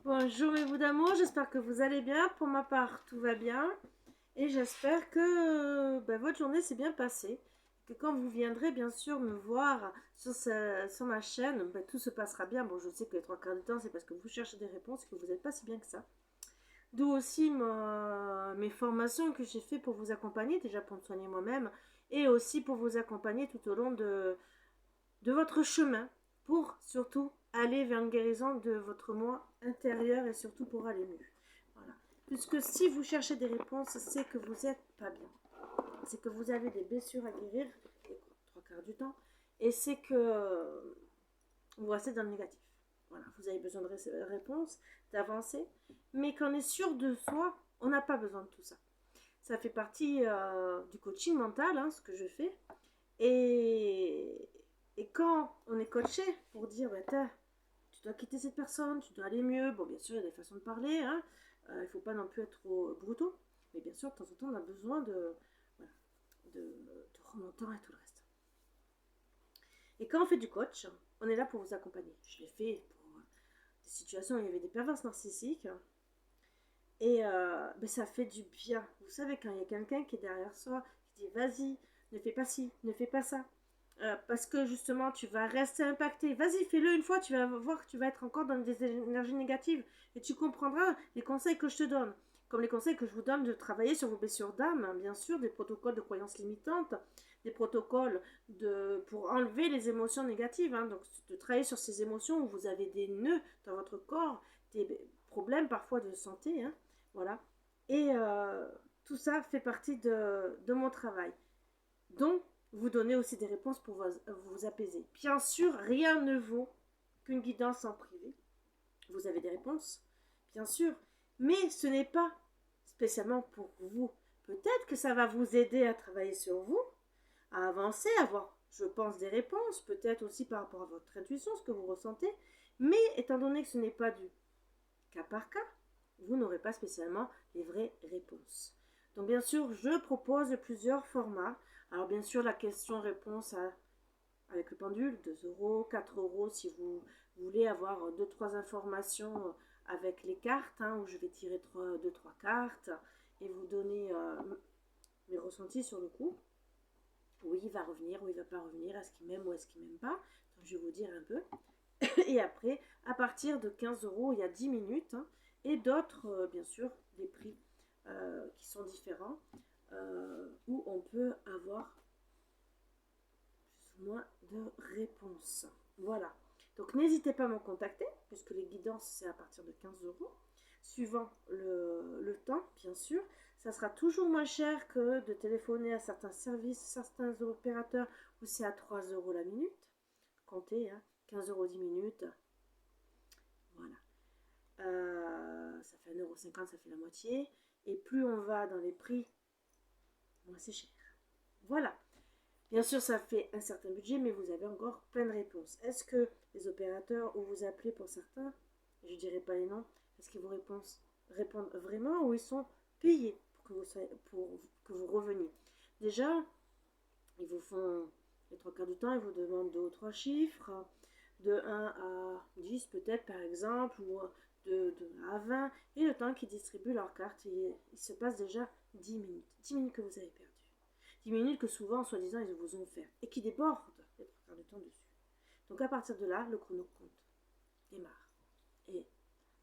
Bonjour mes bouts d'amour, j'espère que vous allez bien. Pour ma part, tout va bien. Et j'espère que votre journée s'est bien passée. Que quand vous viendrez bien sûr me voir sur ma chaîne, tout se passera bien. Bon, je sais que les trois quarts du temps, c'est parce que vous cherchez des réponses et que vous n'êtes pas si bien que ça. D'où aussi mes formations que j'ai fait pour vous accompagner, déjà pour me soigner moi-même, et aussi pour vous accompagner tout au long de votre chemin, pour surtout aller vers une guérison de votre moi intérieur et surtout pour aller mieux. Voilà. Puisque si vous cherchez des réponses, c'est que vous n'êtes pas bien. C'est que vous avez des blessures à guérir, les trois quarts du temps, et c'est que vous restez dans le négatif. Voilà, vous avez besoin de réponses, d'avancer, mais quand on est sûr de soi, on n'a pas besoin de tout ça. Ça fait partie du coaching mental, ce que je fais. Et, et quand on est coaché pour dire, tu dois quitter cette personne, tu dois aller mieux, bon, bien sûr, il y a des façons de parler, il ne faut pas non plus être trop brutaux, mais bien sûr, de temps en temps, on a besoin voilà, de remontant et tout le reste. Et quand on fait du coach, on est là pour vous accompagner. Je l'ai fait pour des situations où il y avait des perverses narcissiques, et ça fait du bien. Vous savez, quand il y a quelqu'un qui est derrière soi, qui dit, vas-y, ne fais pas ci, ne fais pas ça, parce que justement tu vas rester impacté. Vas-y, fais-le une fois, tu vas voir que tu vas être encore dans des énergies négatives et tu comprendras les conseils que je te donne. Comme les conseils que je vous donne de travailler sur vos blessures d'âme, bien sûr, des protocoles de croyances limitantes, des protocoles pour enlever les émotions négatives, donc de travailler sur ces émotions où vous avez des nœuds dans votre corps, des problèmes parfois de santé, voilà. Et tout ça fait partie de mon travail. Donc, vous donnez aussi des réponses pour vous apaiser. Bien sûr, rien ne vaut qu'une guidance en privé. Vous avez des réponses, bien sûr, mais ce n'est pas spécialement pour vous. Peut-être que ça va vous aider à travailler sur vous, à avancer, à avoir, je pense, des réponses, peut-être aussi par rapport à votre intuition, ce que vous ressentez, mais étant donné que ce n'est pas du cas par cas, vous n'aurez pas spécialement les vraies réponses. Donc bien sûr, je propose plusieurs formats. Alors bien sûr, la question-réponse avec le pendule, 2 euros, 4 euros si vous voulez avoir 2-3 informations avec les cartes, où je vais tirer 2-3 cartes et vous donner mes ressentis sur le coup. Oui, il va revenir, ou il ne va pas revenir, est-ce qu'il m'aime ou est-ce qu'il ne m'aime pas. Donc je vais vous dire un peu. Et après, à partir de 15 euros, il y a 10 minutes, et d'autres, bien sûr, des prix qui sont différents, où on peut avoir plus ou moins de réponses. Voilà. Donc n'hésitez pas à me contacter, puisque les guidances, c'est à partir de 15 euros, suivant le temps, bien sûr. Ça sera toujours moins cher que de téléphoner à certains services, certains opérateurs, où c'est à 3 euros la minute. Comptez, 15 euros 10 minutes. Voilà. Ça fait 1,50 €, ça fait la moitié. Et plus on va dans les prix, moins c'est cher. Voilà. Bien sûr, ça fait un certain budget, mais vous avez encore plein de réponses. Est-ce que les opérateurs où vous appelez pour certains, je ne dirai pas les noms, est-ce qu'ils vous répondent vraiment ou ils sont payés pour que vous reveniez? Déjà, ils vous font les trois quarts du temps, ils vous demandent 2 ou 3 chiffres, de 1 à 10 peut-être par exemple, ou de 1 à 20, et le temps qu'ils distribuent leurs cartes, il se passe déjà 10 minutes. 10 minutes que vous avez perdu. 10 minutes que souvent, soi-disant, ils vous ont offert, et qui débordent les trois quarts du temps dessus. Donc à partir de là, le chrono-compte démarre. Et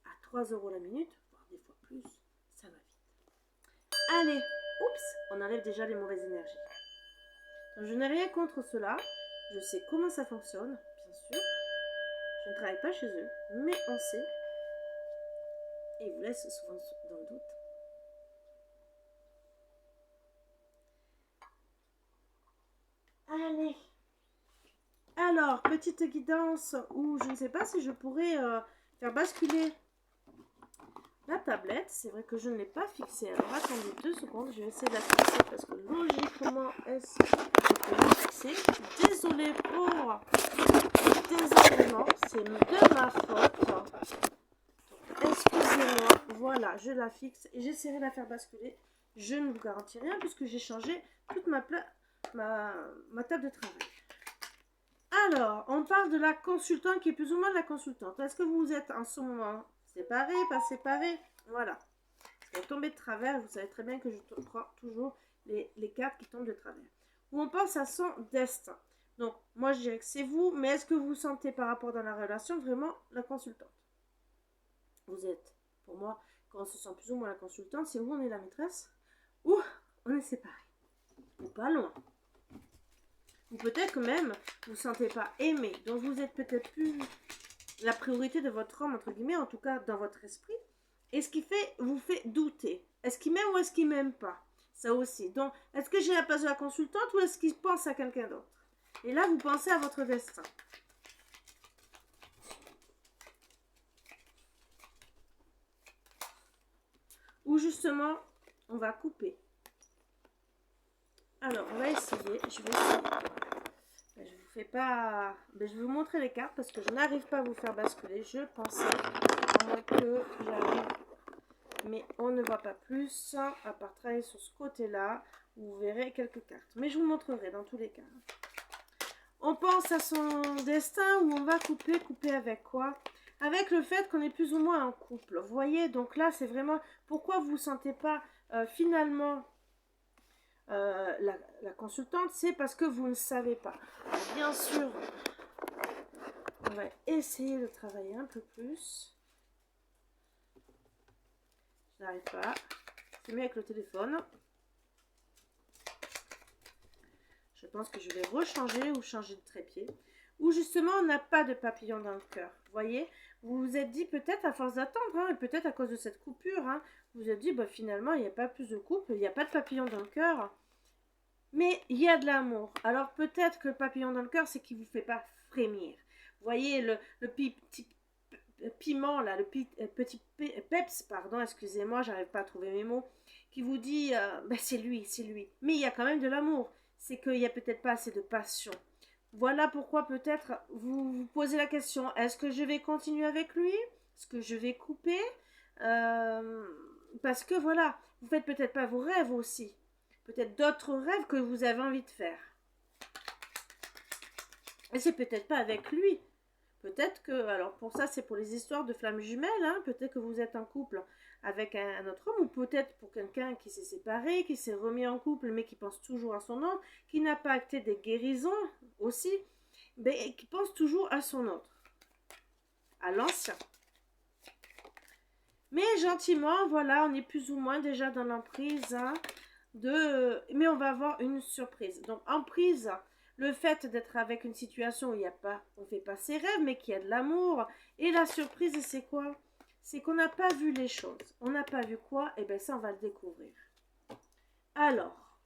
à 3 euros la minute, voire des fois plus, ça va vite. Allez, oups, on enlève déjà les mauvaises énergies. Donc je n'ai rien contre cela, je sais comment ça fonctionne, bien sûr. Je ne travaille pas chez eux, mais on sait. Et ils vous laissent souvent dans le doute. Allez. Alors, petite guidance où je ne sais pas si je pourrais faire basculer la tablette. C'est vrai que je ne l'ai pas fixée. Alors, attendez 2 secondes, je vais essayer de la fixer parce que logiquement, est-ce que je peux la fixer? Désolée pour le désagrément, c'est de ma faute. Excusez-moi, voilà, je la fixe et j'essaierai de la faire basculer. Je ne vous garantis rien puisque j'ai changé toute ma table de travail. Alors, on parle de la consultante qui est plus ou moins de la consultante. Est-ce que vous êtes en ce moment Séparé, pas séparé. Voilà. Elle est tombée de travers. Vous savez très bien que je prends toujours les cartes qui tombent de travers. Où on pense à son destin. Donc, moi, je dirais que c'est vous. Mais est-ce que vous sentez par rapport dans la relation vraiment la consultante? Vous êtes, pour moi, quand on se sent plus ou moins la consultante, c'est où on est la maîtresse ou on est séparés. Ou pas loin. Ou peut-être que même, vous ne sentez pas aimé. Donc, vous êtes peut-être plus la priorité de votre homme, entre guillemets, en tout cas dans votre esprit. Et ce qui vous fait douter. Est-ce qu'il m'aime ou est-ce qu'il m'aime pas? Ça aussi. Donc, est-ce que j'ai la place de la consultante ou est-ce qu'il pense à quelqu'un d'autre? Et là, vous pensez à votre destin. Ou justement, on va couper. Alors, on va essayer. Je vais essayer. Je vous fais pas... je vais vous montrer les cartes parce que je n'arrive pas à vous faire basculer. Je pensais, à moins que j'arrive... Mais on ne voit pas plus, à part travailler sur ce côté-là. Vous verrez quelques cartes. Mais je vous montrerai dans tous les cas. On pense à son destin ou on va couper. Couper avec quoi? Avec le fait qu'on est plus ou moins en couple. Vous voyez, donc là, c'est vraiment... Pourquoi vous ne vous sentez pas finalement... la consultante, c'est parce que vous ne savez pas. Alors, bien sûr, on va essayer de travailler un peu plus. Je n'arrive pas. C'est mieux avec le téléphone. Je pense que je vais rechanger ou changer de trépied. Ou justement, on n'a pas de papillon dans le cœur. Vous voyez, vous vous êtes dit peut-être à force d'attendre, hein, et peut-être à cause de cette coupure, hein, vous vous êtes dit, bah, finalement, il n'y a pas plus de couple, il n'y a pas de papillon dans le cœur. Mais il y a de l'amour. Alors peut-être que le papillon dans le cœur, c'est qu'il ne vous fait pas frémir. Vous voyez le petit piment, là, le petit peps, pardon, excusez-moi, j'arrive pas à trouver mes mots, qui vous dit, c'est lui, c'est lui. Mais il y a quand même de l'amour. C'est qu'il n'y a peut-être pas assez de passion. Voilà pourquoi peut-être vous vous posez la question, est-ce que je vais continuer avec lui? Est-ce que je vais couper? Parce que voilà, vous faites peut-être pas vos rêves aussi. Peut-être d'autres rêves que vous avez envie de faire. Et c'est peut-être pas avec lui. Peut-être que, alors pour ça c'est pour les histoires de flammes jumelles, hein, peut-être que vous êtes en couple avec un autre homme, ou peut-être pour quelqu'un qui s'est séparé, qui s'est remis en couple, mais qui pense toujours à son autre, qui n'a pas acté des guérisons aussi, mais qui pense toujours à son autre, à l'ancien. Mais gentiment, voilà, on est plus ou moins déjà dans l'emprise, hein, mais on va avoir une surprise. Donc emprise, le fait d'être avec une situation où il y a pas, on fait pas ses rêves, mais qu'il y a de l'amour. Et la surprise, c'est quoi? C'est qu'on n'a pas vu les choses. On n'a pas vu quoi? Et bien ça, on va le découvrir. Alors,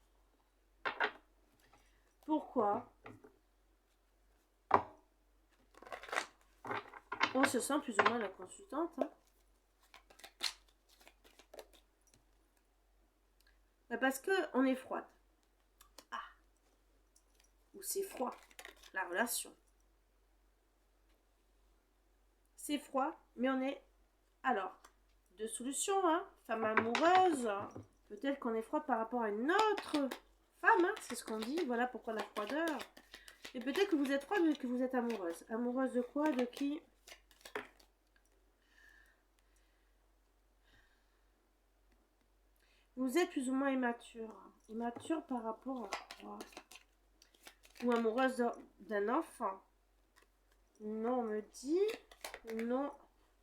pourquoi on se sent plus ou moins la consultante, hein? Parce qu'on est froide. Ah, ou c'est froid, la relation. C'est froid, mais on est... Alors, deux solutions, hein. Femme amoureuse, peut-être qu'on est froid par rapport à une autre femme, hein. C'est ce qu'on dit, voilà pourquoi la froideur. Et peut-être que vous êtes froide, mais que vous êtes amoureuse. Amoureuse de quoi? De qui? Vous êtes plus ou moins immature. Immature par rapport à quoi? Ou amoureuse d'un enfant? Non, on me dit... Non,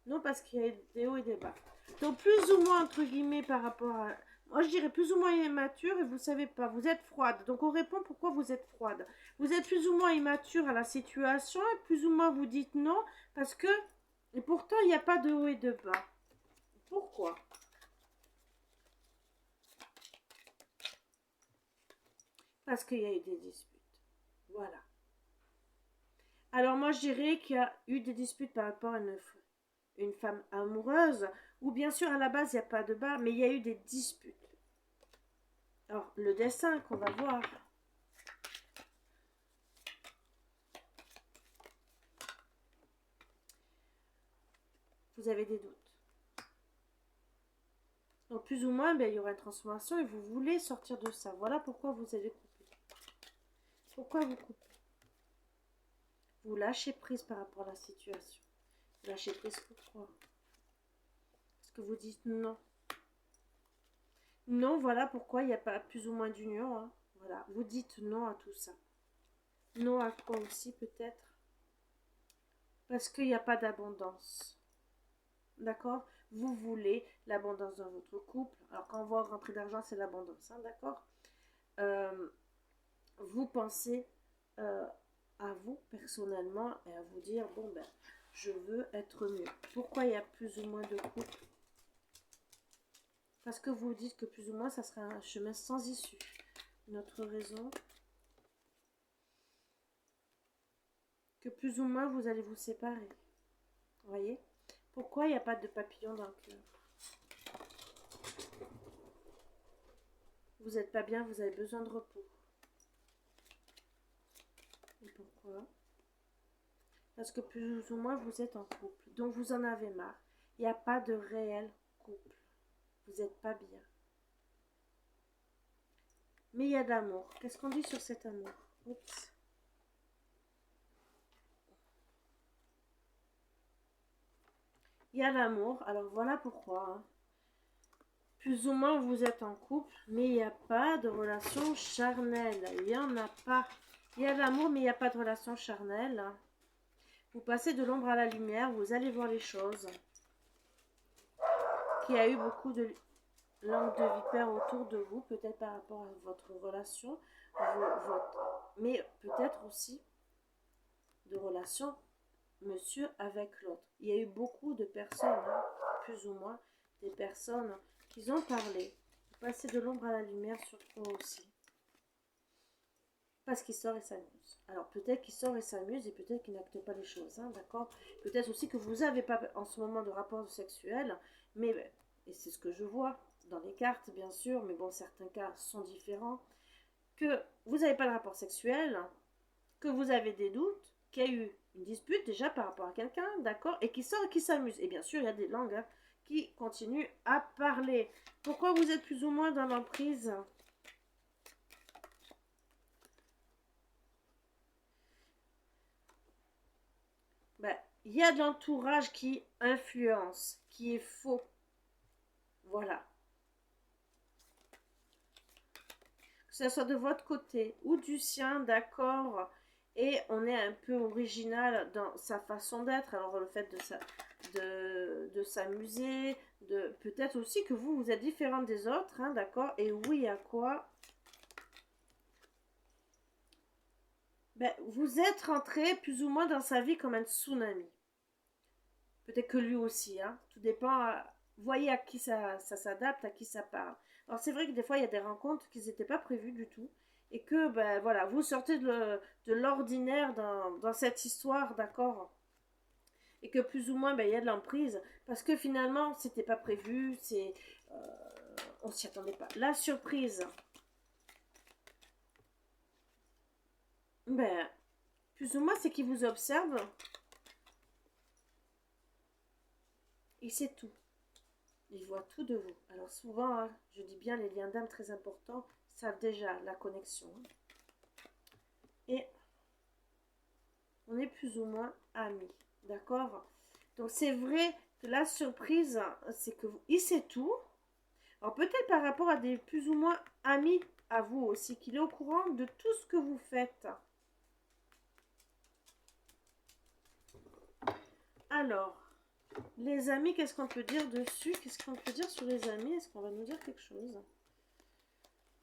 non, parce qu'il y a des hauts et des bas. Donc plus ou moins, entre guillemets, par rapport à... Moi, je dirais plus ou moins immature et vous savez pas, vous êtes froide. Donc on répond pourquoi vous êtes froide. Vous êtes plus ou moins immature à la situation et plus ou moins vous dites non parce que... Et pourtant, il n'y a pas de haut et de bas. Pourquoi? Parce qu'il y a eu des disputes. Voilà. Alors moi, je dirais qu'il y a eu des disputes par rapport à une femme amoureuse, ou bien sûr, à la base, il n'y a pas de bas, mais il y a eu des disputes. Alors, le dessin qu'on va voir. Vous avez des doutes. Donc, plus ou moins, il y aura une transformation et vous voulez sortir de ça. Voilà pourquoi vous allez couper. Pourquoi vous coupez? Vous lâchez prise par rapport à la situation. Vous lâchez prise pourquoi? que vous dites non. Non, voilà pourquoi il n'y a pas plus ou moins d'union. Hein. Voilà, vous dites non à tout ça. Non à quoi aussi peut-être? Parce qu'il n'y a pas d'abondance. D'accord? Vous voulez l'abondance dans votre couple. Alors quand on voit rentrer d'argent, c'est l'abondance. Hein, d'accord? Vous pensez à vous personnellement et à vous dire, bon ben, je veux être mieux. Pourquoi il y a plus ou moins de couples? Parce que vous dites que plus ou moins, ça sera un chemin sans issue. Notre raison, que plus ou moins, vous allez vous séparer. Vous voyez? Pourquoi il n'y a pas de papillon dans le cœur? Vous n'êtes pas bien, vous avez besoin de repos. Et pourquoi? Parce que plus ou moins, vous êtes en couple. Donc, vous en avez marre. Il n'y a pas de réel couple. Vous n'êtes pas bien. Mais il y a de l'amour. Qu'est-ce qu'on dit sur cet amour? Oups. Il y a l'amour. Alors, voilà pourquoi. Hein. Plus ou moins, vous êtes en couple, mais il n'y a pas de relation charnelle. Il n'y en a pas. Il y a l'amour, mais il n'y a pas de relation charnelle. Vous passez de l'ombre à la lumière, vous allez voir les choses. Qu'il y a eu beaucoup de langue de vipère autour de vous, peut-être par rapport à votre relation, mais peut-être aussi de relation monsieur avec l'autre. Il y a eu beaucoup de personnes, hein, plus ou moins, des personnes qui ont parlé. Vous passez de l'ombre à la lumière sur quoi aussi? Parce qu'il sort et s'amuse. Alors peut-être qu'il sort et s'amuse et peut-être qu'il n'acte pas les choses, hein, d'accord? Peut-être aussi que vous n'avez pas en ce moment de rapport sexuel, mais, et c'est ce que je vois dans les cartes bien sûr, mais bon, certains cas sont différents, que vous n'avez pas de rapport sexuel, que vous avez des doutes, qu'il y a eu une dispute déjà par rapport à quelqu'un, d'accord? Et qui sort et qui s'amuse. Et bien sûr, il y a des langues hein, qui continuent à parler. Pourquoi vous êtes plus ou moins dans l'emprise? Ben, il y a de l'entourage qui influence, qui est faux. Voilà. Que ce soit de votre côté ou du sien, d'accord? Et on est un peu original dans sa façon d'être. Alors le fait de s'amuser, de peut-être aussi que vous êtes différente des autres, hein, d'accord? Et oui, à quoi? Ben, vous êtes rentré plus ou moins dans sa vie comme un tsunami. Peut-être que lui aussi, hein. Tout dépend. Voyez à qui ça s'adapte, à qui ça parle. Alors c'est vrai que des fois il y a des rencontres qui n'étaient pas prévues du tout. Et que, ben voilà, vous sortez de l'ordinaire dans cette histoire, d'accord? Et que plus ou moins, ben, il y a de l'emprise. Parce que finalement, c'était pas prévu, on s'y attendait pas. La surprise, ben, plus ou moins, c'est qu'il vous observe. Il sait tout. Il voit tout de vous. Alors souvent, hein, je dis bien, les liens d'âme très importants savent déjà la connexion. Et on est plus ou moins amis. D'accord? Donc c'est vrai que la surprise, c'est que il sait tout. Alors peut-être par rapport à des plus ou moins amis à vous aussi, qu'il est au courant de tout ce que vous faites. Alors, les amis, qu'est-ce qu'on peut dire dessus? Qu'est-ce qu'on peut dire sur les amis? Est-ce qu'on va nous dire quelque chose?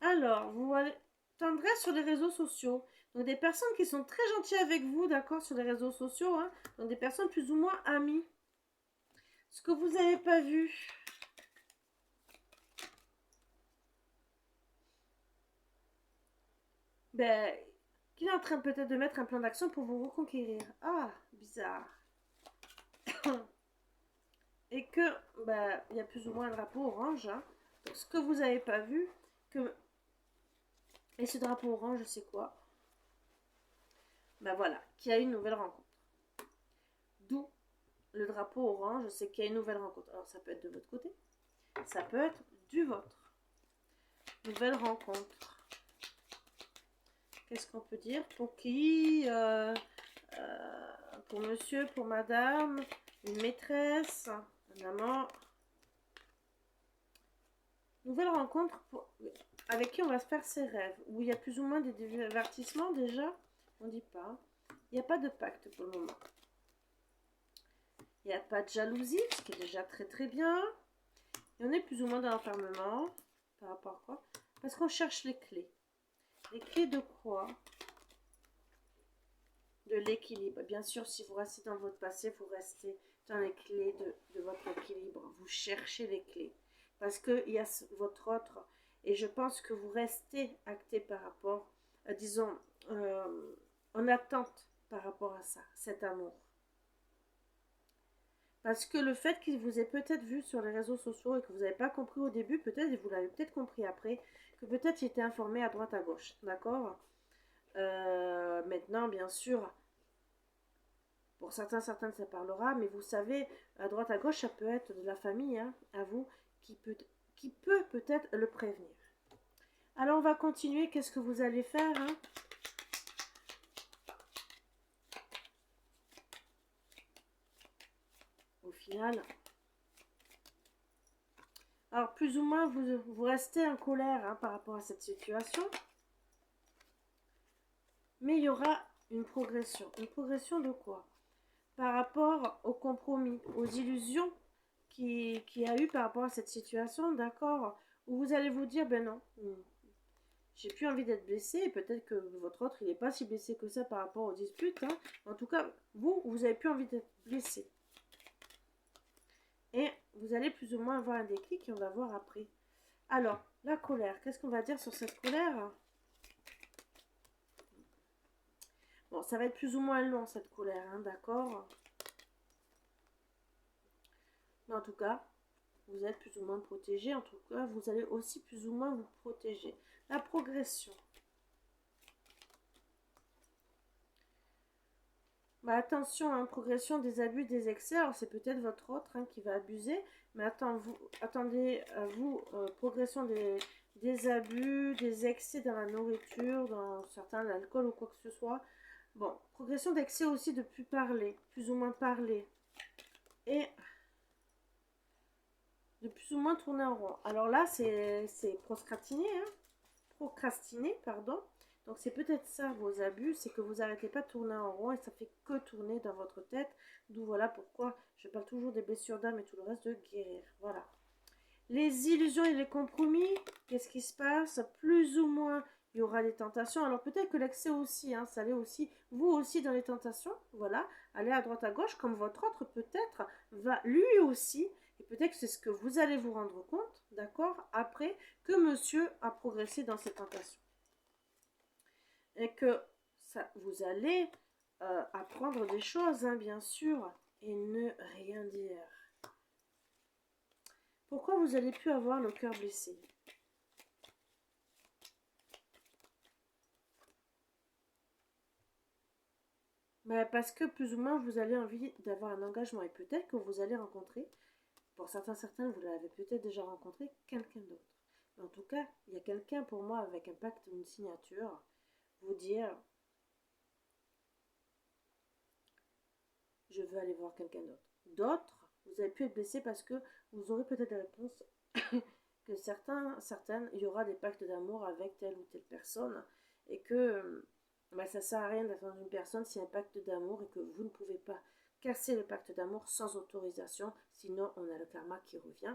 Alors, vous voyez, tendresse sur les réseaux sociaux. Donc des personnes qui sont très gentilles avec vous, d'accord, sur les réseaux sociaux. Hein, donc des personnes plus ou moins amies. Ce que vous n'avez pas vu. Ben, qu'il est en train peut-être de mettre un plan d'action pour vous reconquérir. Ah, bizarre. Et que, ben, il y a plus ou moins un drapeau orange. Hein. Donc ce que vous n'avez pas vu, que... Et ce drapeau orange, c'est quoi? Ben voilà, qu'il y a une nouvelle rencontre. D'où le drapeau orange, c'est qu'il y a une nouvelle rencontre. Alors ça peut être de votre côté, ça peut être du vôtre. Nouvelle rencontre. Qu'est-ce qu'on peut dire? Pour qui? Pour monsieur, pour madame, une maîtresse, un amant. Nouvelle rencontre avec qui on va se faire ses rêves. Où il y a plus ou moins des divertissements déjà. On dit pas. Il n'y a pas de pacte pour le moment. Il n'y a pas de jalousie, ce qui est déjà très très bien. Et on est plus ou moins dans l'enfermement. Par rapport à quoi? Parce qu'on cherche les clés. Les clés de quoi? De l'équilibre. Bien sûr, si vous restez dans votre passé, vous restez dans les clés de votre équilibre. Vous cherchez les clés. Parce qu'il y a votre autre. Et je pense que vous restez acté par rapport, disons, en attente par rapport à ça, cet amour. Parce que le fait qu'il vous ait peut-être vu sur les réseaux sociaux et que vous n'avez pas compris au début, peut-être, et vous l'avez peut-être compris après, que peut-être il était informé à droite à gauche, d'accord? Maintenant, bien sûr, pour certains, certaines, ça parlera, mais vous savez, à droite à gauche, ça peut être de la famille, hein, à vous, qui peut peut-être le prévenir. Alors, on va continuer. Qu'est-ce que vous allez faire, hein? Au final, alors plus ou moins, vous restez en colère hein, par rapport à cette situation. Mais il y aura une progression. Une progression de quoi? Par rapport au compromis, aux illusions qu'il y a eu par rapport à cette situation, d'accord? Où vous allez vous dire, ben non, j'ai plus envie d'être blessé, et peut-être que votre autre, il n'est pas si blessé que ça par rapport aux disputes. Hein. En tout cas, vous avez plus envie d'être blessé. Et vous allez plus ou moins avoir un déclic et on va voir après. Alors, la colère, qu'est-ce qu'on va dire sur cette colère? Bon, ça va être plus ou moins long cette colère, hein, d'accord? Mais en tout cas, vous êtes plus ou moins protégé. En tout cas, vous allez aussi plus ou moins vous protéger. La progression. Bah, attention, hein, progression des abus, des excès. Alors, c'est peut-être votre autre hein, qui va abuser. Mais attendez à vous, progression des abus, des excès dans la nourriture, dans certains l'alcool ou quoi que ce soit. Bon, progression d'excès aussi de plus parler, plus ou moins parler. Et de plus ou moins tourner en rond. Alors là, c'est procrastiner, hein, procrastiner, pardon. Donc c'est peut-être ça vos abus, c'est que vous n'arrêtez pas de tourner en rond et ça fait que tourner dans votre tête. D'où voilà pourquoi je parle toujours des blessures d'âme et tout le reste de guérir. Voilà. Les illusions et les compromis, qu'est-ce qui se passe? Plus ou moins, il y aura des tentations. Alors peut-être que l'excès aussi, hein, ça allait aussi, vous aussi dans les tentations, voilà, aller à droite à gauche, comme votre autre peut-être va lui aussi, et peut-être que c'est ce que vous allez vous rendre compte, d'accord, après que monsieur a progressé dans ses tentations. Et que ça, vous allez apprendre des choses, hein, bien sûr, et ne rien dire. Pourquoi vous allez plus avoir le cœur blessé? Ben, parce que plus ou moins vous avez envie d'avoir un engagement et peut-être que vous allez rencontrer, pour certains, vous l'avez peut-être déjà rencontré, quelqu'un d'autre. Mais en tout cas, il y a quelqu'un pour moi avec un pacte, une signature, vous dire je veux aller voir quelqu'un d'autre. D'autres, vous avez pu être blessé parce que vous aurez peut-être la réponse que certaines, il y aura des pactes d'amour avec telle ou telle personne et que ben, ça sert à rien d'attendre une personne s'il y a un pacte d'amour et que vous ne pouvez pas casser le pacte d'amour sans autorisation, sinon on a le karma qui revient.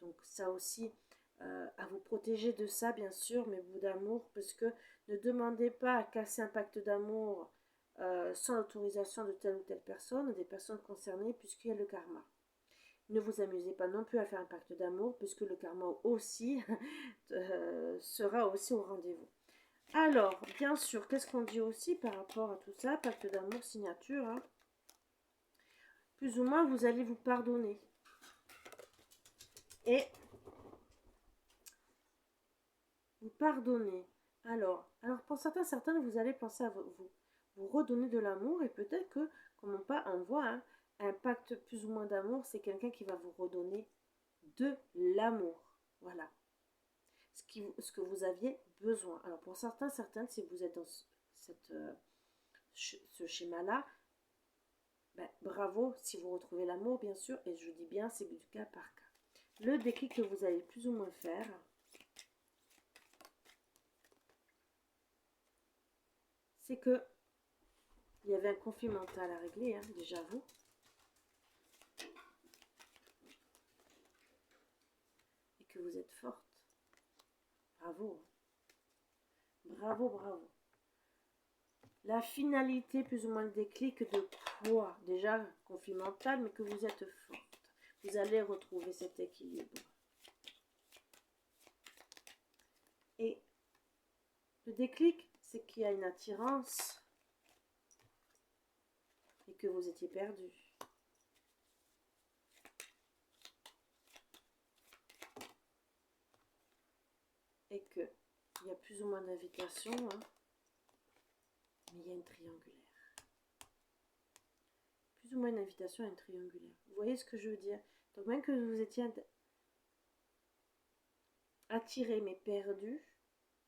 Donc ça aussi, à vous protéger de ça bien sûr, mais vous d'amour, parce que ne demandez pas à casser un pacte d'amour sans l'autorisation de telle ou telle personne, des personnes concernées, puisqu'il y a le karma. Ne vous amusez pas non plus à faire un pacte d'amour, puisque le karma aussi sera aussi au rendez-vous. Alors, bien sûr, qu'est-ce qu'on dit aussi par rapport à tout ça? Pacte d'amour, signature. Hein. Plus ou moins, vous allez vous pardonner. Et vous pardonnez. Alors pour certaines, vous allez penser à vous redonner de l'amour et peut-être que, comme on voit, hein, un pacte plus ou moins d'amour, c'est quelqu'un qui va vous redonner de l'amour. Voilà. Ce que vous aviez besoin. Alors pour certaines, si vous êtes dans ce schéma-là, ben, bravo si vous retrouvez l'amour, bien sûr, et je dis bien, c'est du cas par cas. le déclic que vous allez plus ou moins faire, c'est que il y avait un conflit mental à régler, hein, déjà vous. Et que vous êtes forte. Bravo. Bravo, bravo. La finalité, plus ou moins le déclic de quoi? Déjà, conflit mental, mais que vous êtes forte. Vous allez retrouver cet équilibre. Et le déclic, c'est qu'il y a une attirance et que vous étiez perdu. Et qu'il y a plus ou moins d'invitations, hein, mais il y a une triangulaire. Plus ou moins une invitation à une triangulaire. Vous voyez ce que je veux dire? Donc même que vous étiez attiré mais perdu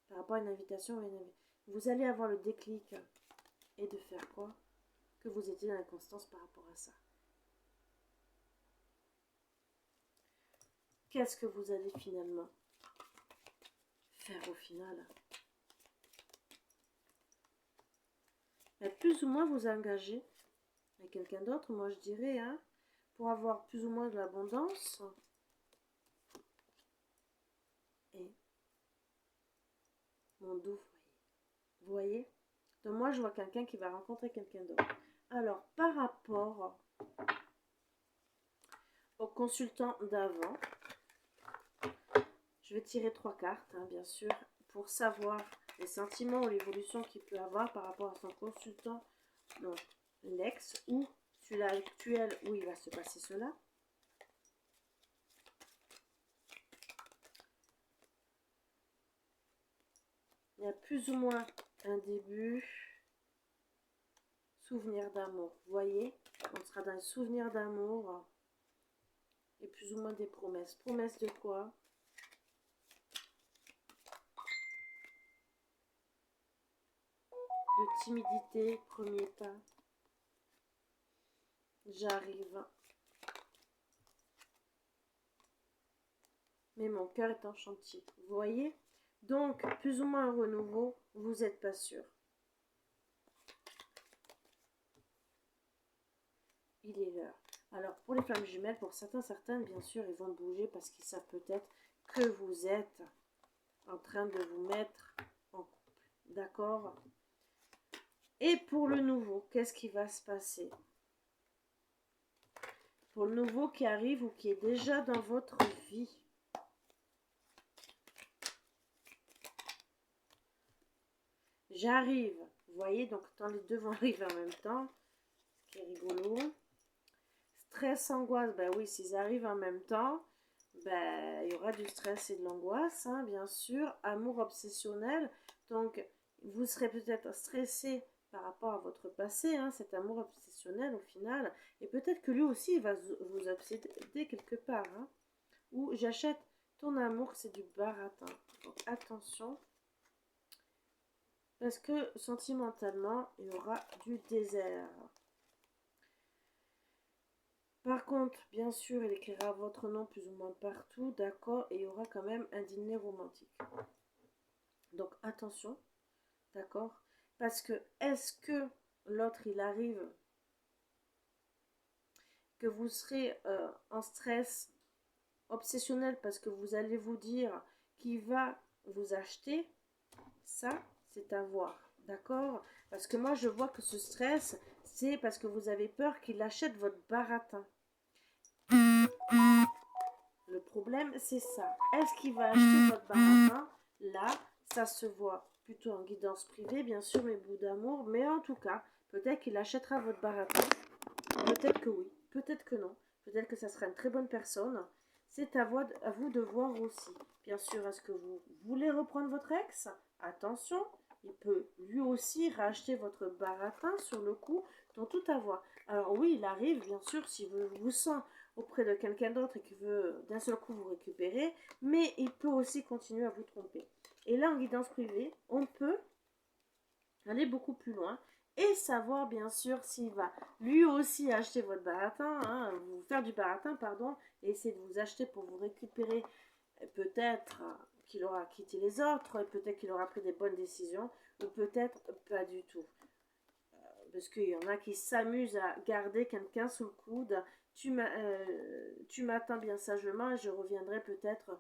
par rapport à une invitation, vous allez avoir le déclic et de faire quoi? Que vous étiez dans l'inconstance par rapport à ça. Qu'est-ce que vous allez finalement faire au final? Mais plus ou moins vous engager avec quelqu'un d'autre, moi je dirais, hein, pour avoir plus ou moins de l'abondance. Et mon doux foyer. Vous voyez? Donc moi je vois quelqu'un qui va rencontrer quelqu'un d'autre. Alors par rapport au consultant d'avant, je vais tirer 3 cartes, hein, bien sûr, pour savoir les sentiments ou l'évolution qu'il peut avoir par rapport à son consultant, donc l'ex ou celui-là actuel où il va se passer cela. Il y a plus ou moins un début, souvenir d'amour. Vous voyez, on sera dans les souvenirs d'amour et plus ou moins des promesses. Promesses de quoi? De timidité, premier pas. J'arrive. Mais mon cœur est en chantier. Vous voyez? Donc, plus ou moins un renouveau, vous n'êtes pas sûr. Il est l'heure. Alors, pour les flammes jumelles, pour certaines, bien sûr, ils vont bouger parce qu'ils savent peut-être que vous êtes en train de vous mettre en couple. D'accord? Et pour le nouveau, qu'est-ce qui va se passer? Pour le nouveau qui arrive ou qui est déjà dans votre vie. J'arrive. Vous voyez, donc quand les deux vont arriver en même temps, ce qui est rigolo. Stress, angoisse, ben oui, s'ils arrivent en même temps, ben, il y aura du stress et de l'angoisse, hein, bien sûr. Amour obsessionnel, donc vous serez peut-être stressé par rapport à votre passé, hein, cet amour obsessionnel au final, et peut-être que lui aussi il va vous obséder quelque part, hein, ou j'achète ton amour, c'est du baratin, donc attention, parce que sentimentalement, il y aura du désert. Par contre, bien sûr, il écrira votre nom plus ou moins partout, d'accord, et il y aura quand même un dîner romantique. Donc attention, d'accord, parce que est-ce que l'autre il arrive, que vous serez en stress obsessionnel parce que vous allez vous dire qu'il va vous acheter, ça c'est à voir, d'accord, parce que moi je vois que ce stress c'est parce que vous avez peur qu'il achète votre baratin. Le problème, c'est ça. Est-ce qu'il va acheter votre baratin? Là, ça se voit plutôt en guidance privée, bien sûr, mes bouts d'amour. Mais en tout cas, peut-être qu'il achètera votre baratin. Peut-être que oui, peut-être que non. Peut-être que ça sera une très bonne personne. C'est à vous de voir aussi. Bien sûr, est-ce que vous voulez reprendre votre ex? Attention, il peut lui aussi racheter votre baratin sur le coup. Donc tout à voir. Alors oui, il arrive, bien sûr, s'il vous sent auprès de quelqu'un d'autre et qu'il veut d'un seul coup vous récupérer, mais il peut aussi continuer à vous tromper. Et là, en guidance privée, on peut aller beaucoup plus loin et savoir bien sûr s'il va lui aussi acheter votre baratin, hein, vous faire du baratin, pardon, et essayer de vous acheter pour vous récupérer. Peut-être qu'il aura quitté les autres, et peut-être qu'il aura pris des bonnes décisions, ou peut-être pas du tout. Parce qu'il y en a qui s'amusent à garder quelqu'un sous le coude. Tu m'attends bien sagement et je reviendrai peut-être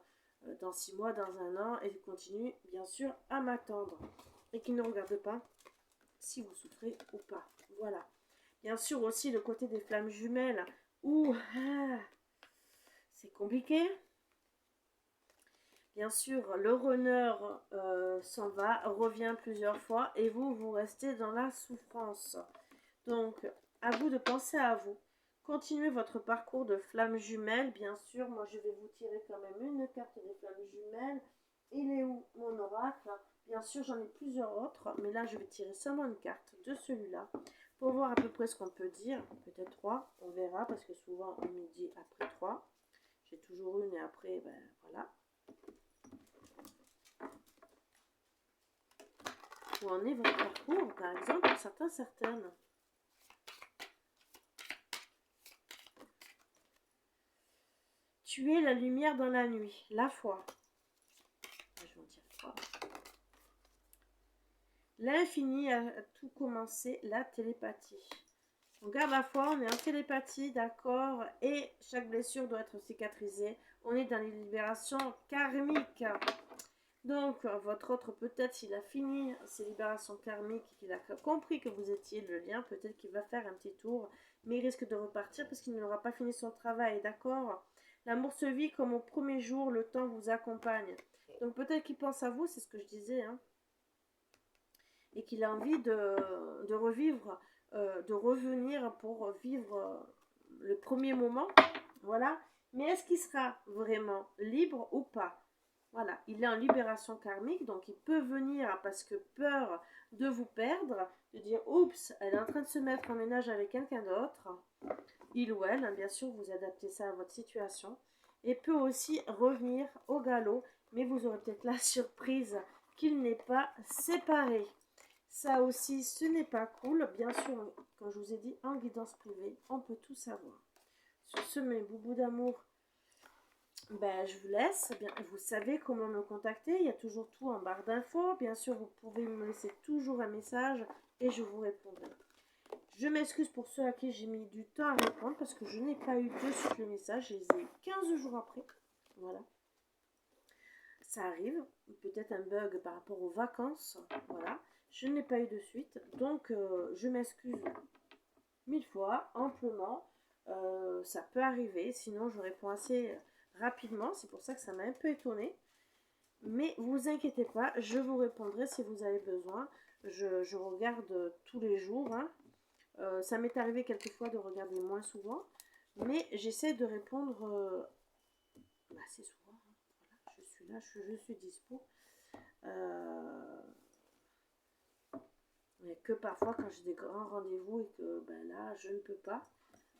dans 6 mois, dans un an, et continue bien sûr à m'attendre. Et qui ne regarde pas si vous souffrez ou pas. Voilà. Bien sûr aussi le côté des flammes jumelles où c'est compliqué. Bien sûr, le runner s'en va, revient plusieurs fois et vous restez dans la souffrance. Donc, à vous de penser à vous. Continuez votre parcours de flammes jumelles. Bien sûr, moi je vais vous tirer quand même une carte des flammes jumelles. Il est où mon oracle? Bien sûr, j'en ai plusieurs autres, mais là je vais tirer seulement une carte de celui-là pour voir à peu près ce qu'on peut dire. Peut-être 3, on verra, parce que souvent on me dit après 3. J'ai toujours une et après, ben voilà. Où en est votre parcours, par exemple, pour certains, certaines. Tuer la lumière dans la nuit, la foi. Je vais en dire 3. L'infini a tout commencé, la télépathie. On garde la foi, on est en télépathie, d'accord, et chaque blessure doit être cicatrisée. On est dans les libérations karmiques. Donc, votre autre, peut-être, s'il a fini ses libérations karmiques et qu'il a compris que vous étiez le lien, peut-être qu'il va faire un petit tour, mais il risque de repartir parce qu'il n'aura pas fini son travail, d'accord? L'amour se vit comme au premier jour, le temps vous accompagne. Donc, peut-être qu'il pense à vous, c'est ce que je disais, hein, et qu'il a envie de revivre, de revenir pour vivre le premier moment, voilà. Mais est-ce qu'il sera vraiment libre ou pas? Voilà, il est en libération karmique, donc il peut venir parce que peur de vous perdre, de dire oups, elle est en train de se mettre en ménage avec quelqu'un d'autre, il ou elle, hein, bien sûr, vous adaptez ça à votre situation, et peut aussi revenir au galop, mais vous aurez peut-être la surprise qu'il n'est pas séparé. Ça aussi, ce n'est pas cool. Bien sûr, comme je vous ai dit, en guidance privée, on peut tout savoir. Sur ce, mes boubous d'amour, ben, je vous laisse. Bien, vous savez comment me contacter. Il y a toujours tout en barre d'infos. Bien sûr, vous pouvez me laisser toujours un message et je vous répondrai. Je m'excuse pour ceux à qui j'ai mis du temps à répondre parce que je n'ai pas eu de suite le message. Je les ai eu 15 jours après. Voilà. Ça arrive. Peut-être un bug par rapport aux vacances. Voilà. Je n'ai pas eu de suite. Donc, je m'excuse 1000 fois, amplement. Ça peut arriver. Sinon, je réponds assez rapidement. C'est pour ça que ça m'a un peu étonnée. Mais vous inquiétez pas, je vous répondrai si vous avez besoin. Je regarde tous les jours. Hein. Ça m'est arrivé quelquefois de regarder moins souvent. Mais j'essaie de répondre assez souvent. Hein. Voilà, je suis là, je suis dispo. Mais que parfois quand j'ai des grands rendez-vous et que ben là je ne peux pas.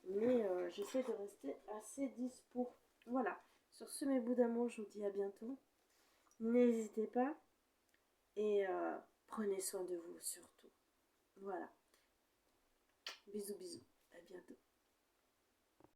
Mais j'essaie de rester assez dispo. Voilà. Sur ce, mes bouts d'amour, je vous dis à bientôt. N'hésitez pas. Et prenez soin de vous surtout. Voilà. Bisous, bisous. À bientôt.